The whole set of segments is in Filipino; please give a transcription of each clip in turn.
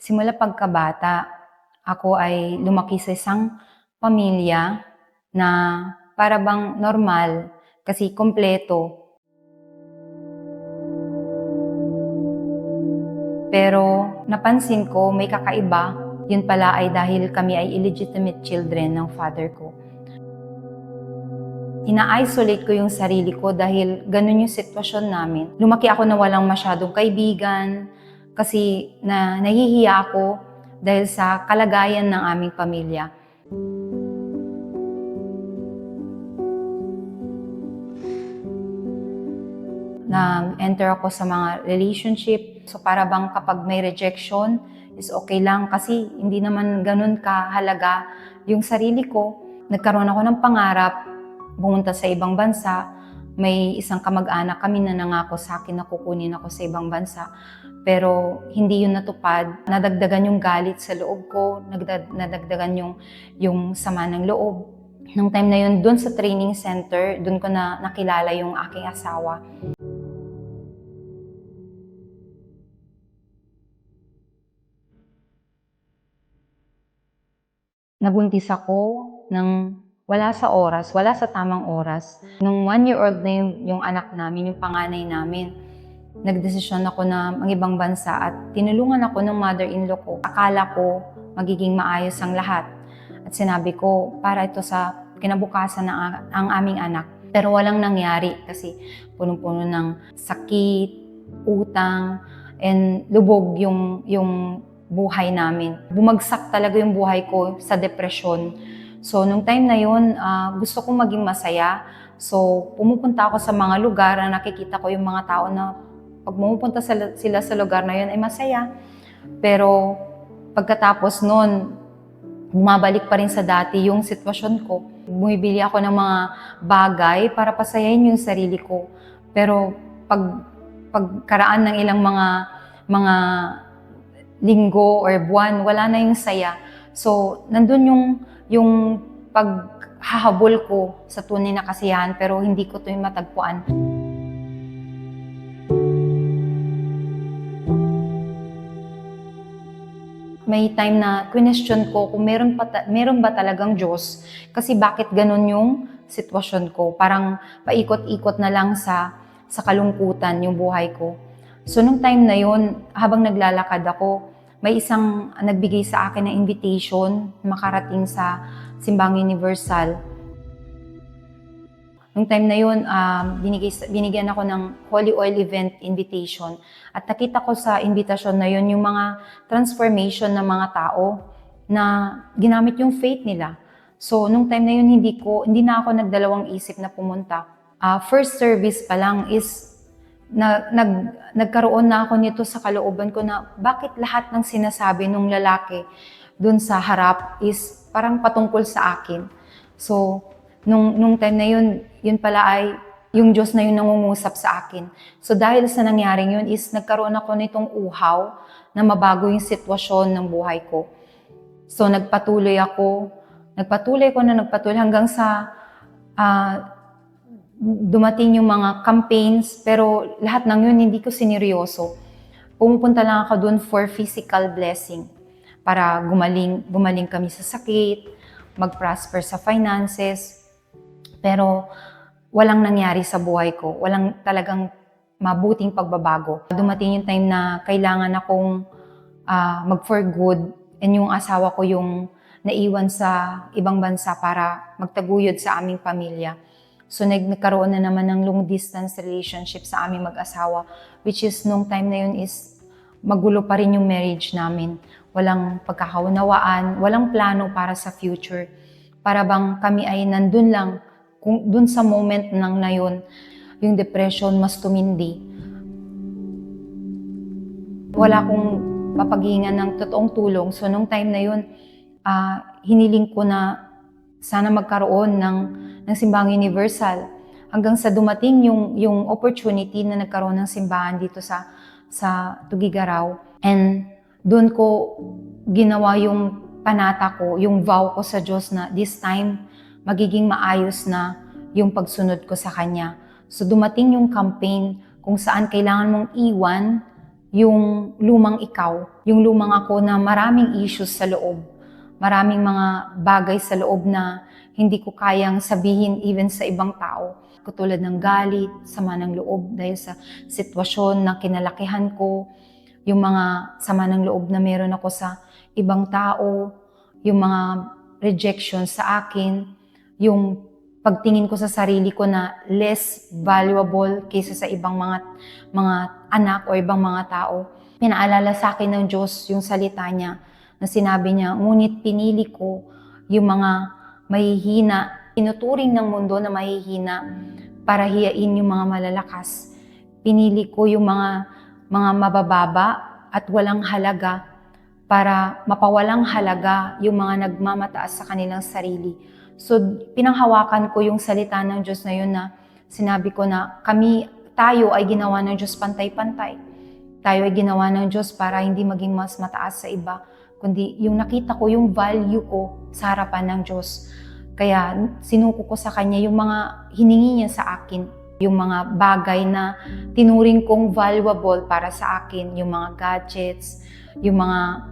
Simula pagkabata, ako ay lumaki sa isang pamilya na para bang normal kasi kumpleto. Pero napansin ko may kakaiba, yun pala ay dahil kami ay illegitimate children ng father ko. Ina-isolate ko yung sarili ko dahil ganun yung sitwasyon namin. Lumaki ako na walang masyadong kaibigan kasi nahihiya ako dahil sa kalagayan ng aming pamilya. Nag-enter ako sa mga relationship. So para bang kapag may rejection is okay lang kasi hindi naman ganun kahalaga yung sarili ko. Nagkaroon ako ng pangarap, pumunta sa ibang bansa. May isang kamag-anak kami na nangako sa akin na kukunin ako sa ibang bansa. Pero hindi yun natupad. Nadagdagan yung galit sa loob ko, nadagdagan yung sama ng loob. Nung time na yun, doon sa training center, doon ko na nakilala yung aking asawa. Nabuntis ako ng wala sa oras, wala sa tamang oras. Nung 1-year-old na yung anak namin, yung panganay namin, nagdesisyon ako na mag-ibang bansa at tinulungan ako ng mother-in-law ko. Akala ko magiging maayos ang lahat. At sinabi ko, para ito sa kinabukasan ng ang aming anak. Pero walang nangyari kasi punong-puno ng sakit, utang, and lubog yung buhay namin. Bumagsak talaga yung buhay ko sa depresyon. So, nung time na yun, gusto kong maging masaya. So, pumupunta ako sa mga lugar na nakikita ko yung mga tao na pag pumupunta sila sa lugar na yun ay masaya. Pero pagkatapos nun, bumabalik pa rin sa dati yung sitwasyon ko. Bumibili ako ng mga bagay para pasayahin yung sarili ko. Pero pagkaraan ng ilang mga linggo or buwan, wala na yung saya. So, nandun yung paghahabol ko sa tunay na kasiyahan pero hindi ko ito yung matagpuan. May time na question ko kung meron ba talagang Diyos kasi bakit ganun yung sitwasyon ko. Parang paikot-ikot na lang sa kalungkutan yung buhay ko. So nung time na yun, habang naglalakad ako, may isang nagbigay sa akin ng invitation makarating sa Simbang Universal. Nung time na yun, binigyan ako ng Holy Oil Event invitation. At nakita ko sa invitation na yun yung mga transformation ng mga tao na ginamit yung faith nila. So nung time na yun, hindi na ako nagdalawang isip na pumunta. First service pa lang is nagkaroon na ako nito sa kalooban ko na bakit lahat ng sinasabi ng lalaki dun sa harap is parang patungkol sa akin. So, nung time na yun pala ay yung Diyos na yun nangungusap sa akin. So, dahil sa nangyaring yun is nagkaroon ako nitong uhaw na mabago yung sitwasyon ng buhay ko. So, nagpatuloy hanggang sa dumating yung mga campaigns, pero lahat ng yun hindi ko sineryoso. Pumupunta lang ako dun for physical blessing para gumaling kami sa sakit, mag-prosper sa finances. Pero walang nangyari sa buhay ko. Walang talagang mabuting pagbabago. Dumating yung time na kailangan akong mag-for good and yung asawa ko yung naiwan sa ibang bansa para magtaguyod sa aming pamilya. So nagkaroon na naman ng long distance relationship sa aming mag-asawa, which is nung time na yun is magulo pa rin yung marriage namin. Walang pagkakaunawaan, walang plano para sa future. Para bang kami ay nandun lang, dun sa moment nang na yun, yung depression mas tumindi. Wala akong mapaghingan ng totoong tulong. So nung time na yun, hiniling ko na sana magkaroon ng Simbang Universal hanggang sa dumating yung opportunity na nagkaroon ng simbahan dito sa Tugigaraw. And doon ko ginawa yung panata ko, yung vow ko sa Diyos na this time magiging maayos na yung pagsunod ko sa Kanya. So dumating yung campaign kung saan kailangan mong iwan yung lumang ikaw, yung lumang ako na maraming issues sa loob, maraming mga bagay sa loob na hindi ko kayang sabihin even sa ibang tao. Katulad ng galit, sama ng loob dahil sa sitwasyon na kinalakihan ko, yung mga sama ng loob na meron ako sa ibang tao, yung mga rejection sa akin, yung pagtingin ko sa sarili ko na less valuable kaysa sa ibang mga anak o ibang mga tao. Pinaalala sa akin ng Diyos yung salita niya na sinabi niya, ngunit pinili ko yung mga mahihina, tinuturing ng mundo na mahihina para hiyain yung mga malalakas. Pinili ko yung mga mabababa at walang halaga para mapawalang halaga yung mga nagmamataas sa kanilang sarili. So, pinanghawakan ko yung salita ng Diyos na yun na sinabi ko na tayo ay ginawa ng Diyos pantay-pantay. Tayo ay ginawa ng Diyos para hindi maging mas mataas sa iba, kundi yung nakita ko, yung value ko sa harapan ng Diyos. Kaya sinuko ko sa Kanya yung mga hiningi niya sa akin, yung mga bagay na tinuring kong valuable para sa akin, yung mga gadgets, yung mga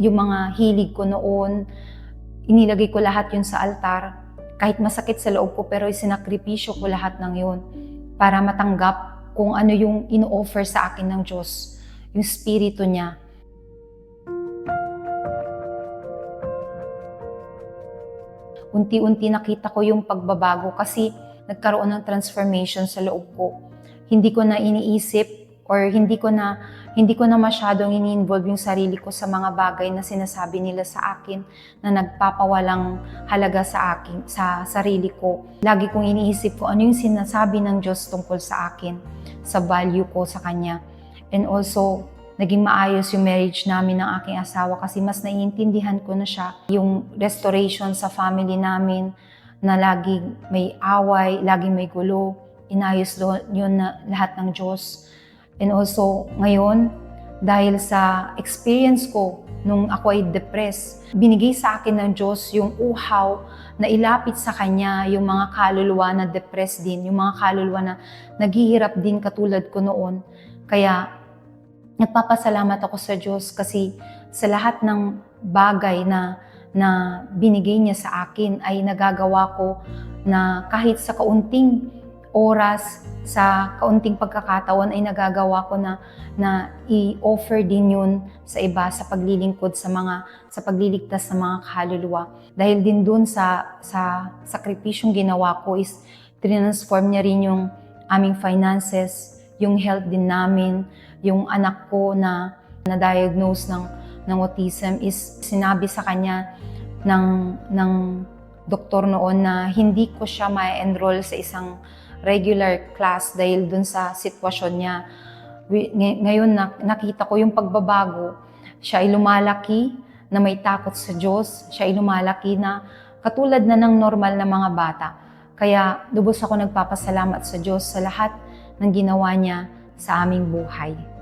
yung mga hilig ko noon, inilagay ko lahat yun sa altar. Kahit masakit sa loob ko, pero isinakripisyo ko lahat ng yun para matanggap kung ano yung ino-offer sa akin ng Diyos, yung Spirito niya. Unti-unti nakita ko yung pagbabago kasi nagkaroon ng transformation sa loob ko. Hindi ko na iniisip or hindi ko na masyadong ini-involve yung sarili ko sa mga bagay na sinasabi nila sa akin na nagpapawalang halaga sa akin, sa sarili ko. Lagi kong iniisip ko ano yung sinasabi ng Diyos tungkol sa akin, sa value ko sa Kanya. And also, naging maayos yung marriage namin ng aking asawa kasi mas naiintindihan ko na siya. Yung restoration sa family namin na laging may away, laging may gulo, inayos yun na lahat ng Diyos. And also, ngayon, dahil sa experience ko nung ako ay depressed, binigay sa akin ng Diyos yung uhaw na ilapit sa Kanya yung mga kaluluwa na depressed din, yung mga kaluluwa na naghihirap din katulad ko noon. Kaya, nagpapasalamat ako sa Diyos kasi sa lahat ng bagay na binigay niya sa akin ay nagagawa ko na kahit sa kaunting oras, sa kaunting pagkakataon ay nagagawa ko na i-offer din yun sa iba sa paglilingkod sa pagliligtas ng mga kaluluwa. Dahil din dun sa sakripisyong ginawa ko is transform niya rin yung aming finances, yung health din namin, yung anak ko na na-diagnose ng autism is sinabi sa kanya ng doktor noon na hindi ko siya ma-enroll sa isang regular class dahil dun sa sitwasyon niya. Ngayon nakita ko yung pagbabago. Siya ay lumalaki na may takot sa Diyos. Siya ay lumalaki na katulad na ng normal na mga bata. Kaya lubos ako nagpapasalamat sa Diyos sa lahat ng ginawa niya sa aming buhay.